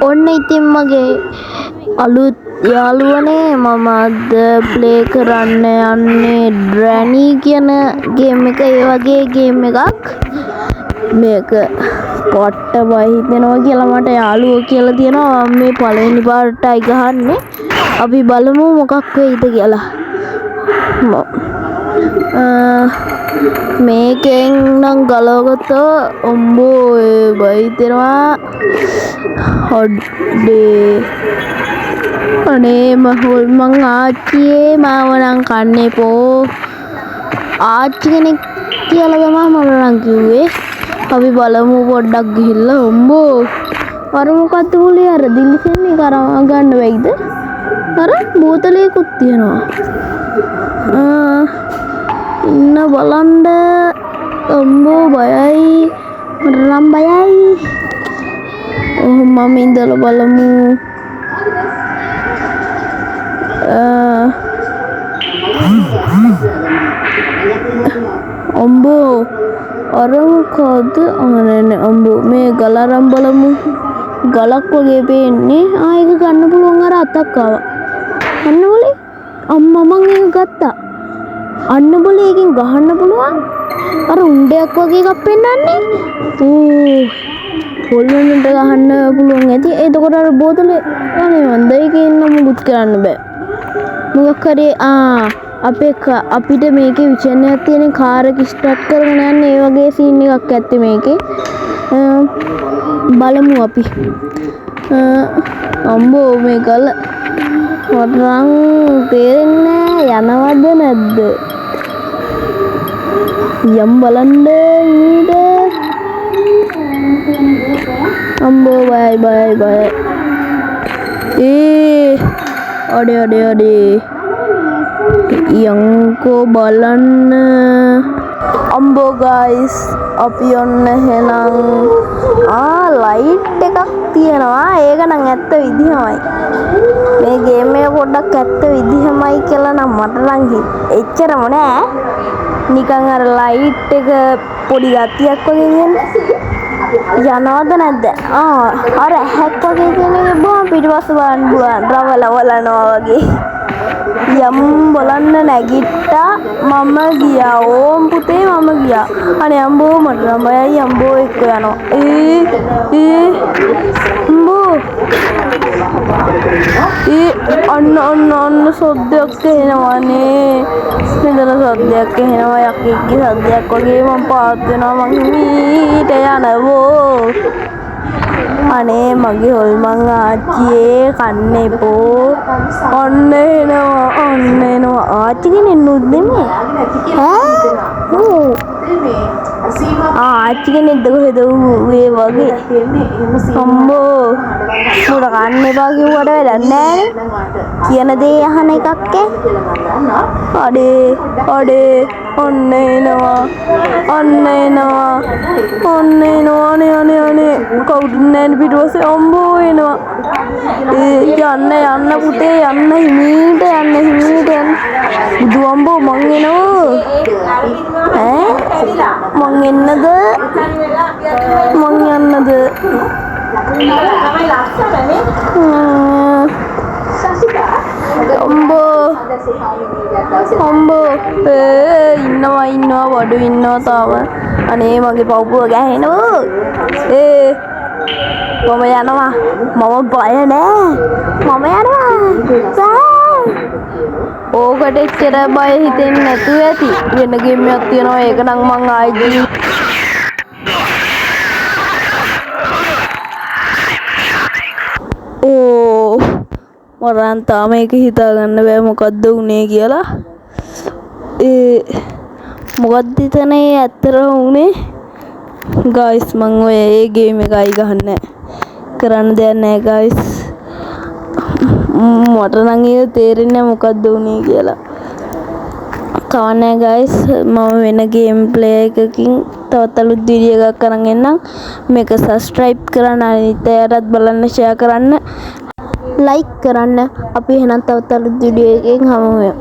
ඔන්න ඉතින් මගේ අලුත් යාළුවනේ මම අද ප්ලේ කරන්න යන්නේ ඩ්‍රැනි කියන ගේම් එක. ඒ වගේ ගේම් එකක්. මේක පොට්ට බය හිතෙනවා කියලා මට යාළුවෝ කියලා තියෙනවා. මම මේ පළවෙනි පාරටයි ගහන්නේ. අපි බලමු මොකක් වෙයිද කියලා. මේකෙන් නම් ගලවගත්තොත් උඹෝ බය හිතෙනවා. හොඩේ අනේ මහොල් මං ආච්චියේ මාව නම් කන්නේ පෝ. ආච්චි කෙනෙක් කියලා තමයි මම නම් කිව්වේ. අපි බලමු පොඩ්ඩක් ගිහිල්ලා. උඹෝ අර මොකද්ද පුලේ අර දිලිසෙන්නේ කරා ගන්න වෙයිද? අර බෝතලයකුත් තියෙනවා. ඉන්න බලන්න. උඹෝ බයයි මට නම් බයයි. මම ඉඳලා බලමු. උඹෝ අර මොකද අනේ උඹෝ මේ ගල අරන් බලමු. ගලක් වගේ පේන්නේ. ඒක ගන්න පුළුවන්. අර අතක් ආවා. අන්න බලේ අම්මා මං ඒක ගත්තා. අන්න බලේ එකෙන් ගහන්න පුළුවන්. අර උණ්ඩයක් වගේ එකක් පෙන්නන්නේ. පොල්වන්නට ගහන්න පුළුවන් ඇති. එතකොට අර බෝතලේ අනේ මන්ද ඒකේ ඉන්න මුකුත් කරන්න බෑ. මොකක් හරි අපිට මේකේ විචනයක් තියෙන කාර් එක ස්ටාර්ට් කරගෙන යන්න ඒ වගේ සීන් එකක් ඇත්තේ මේකේ. බලමු අපි. අම්බෝ මේ ගල වරන් තේරෙන්නේ යනවද නැද්ද? යම් බලන්න ඊට. අම්බෝ බය. අඩේ යංකෝ බලන්න. අම්බෝ ගයිස් අපි ඔන්න එහෙනම් ලයිට් එකක් තියෙනවා. ඒක නම් ඇත්ත විදිහමයි. මේ ගේම් එක පොඩ්ඩක් ඇත්ත විදිහමයි කියලා නම් මට නම් එච්චරම නෑ. නිකන් අර ලයිට් එක පොඩි ගතියක් වගේ කියන්නේ. යනවද නැද්ද? අර හැක් වගේ කෙනෙක් බොහොම පිටිපස්ස බලන්න පුළුවන්. රවලනවා වගේ. යම් බලන්න නැගිට්ටා. මම ගියා. ඕම් පුතේ මම ගියා. අනේ අම්බෝ මට නම් බයයි. අම්බෝ එක්ක යනවා. අම්බෝ අන්න සද්දයක් එනවනේ. මෙතන සද්දයක් එනවා. යකෙක්ගේ සද්දයක් වගේ මම පාත් වෙනවා. මං මීට යනවෝ. අනේ මගේ හොල්මන් ආච්චියේ කන්නේ පෝ. ඔන්න එනවා. ආච්චි කෙනෙක් නෙමෙයි. ආච්චි කෙනෙක්ද කොහෙද ඌේ වගේ. අම්බෝ උඩ කන්න එපා කිව්වට වැඩක් නෑනේ. කියන දේ අහන එකක් අඩේ ඔන්න එනවා. අනේ කවුරුත් නෑනේ පිටුපස්සේ. අම්බෝ එනවා. යන්න පුතේ යන්න හිමීට යන්න. බුදු අම්බෝ මං එනවා. මං එන්නද? මං යන්නද? අම්බෝ ඉන්නවා වඩු ඉන්නවා තාම. අනේ මගේ පවුපුව ගැහෙනවා. මම යනවා. මම බය නෑ. මම යනවා. ඕකට එච්චර බය හිතෙන්නේ නැතුව ඇති. වෙන ගේම් එකක් තියෙනවා. ඒක නම් මං ආයිත් මරන් තාම ඒක හිතාගන්න බෑ මොකද්ද උනේ කියලා. මොකද්ද එතනේ ඇත්තටම උනේ? ගයිස් මං ඔය ඒ ගේම් එකයි ගහන්නේ. කරන්න දෙයක් නෑ ගයිස්. මට නම් ඒක තේරෙන්නේ මොකද්ද උනේ කියලා. කවන්නේ ගයිස් මම වෙන ගේම් ප්ලේ එකකින් තවත් අලුත් වීඩියෝ එකක් අරන් එන්නම්. මේක සබ්ස්ක්‍රයිබ් කරන්න අනිත් අයටත් බලන්න ෂෙයා කරන්න. ලයික් කරන්න. අපි එහෙනම් තවත් අලුත් වීඩියෝ එකකින් හමු වෙමු.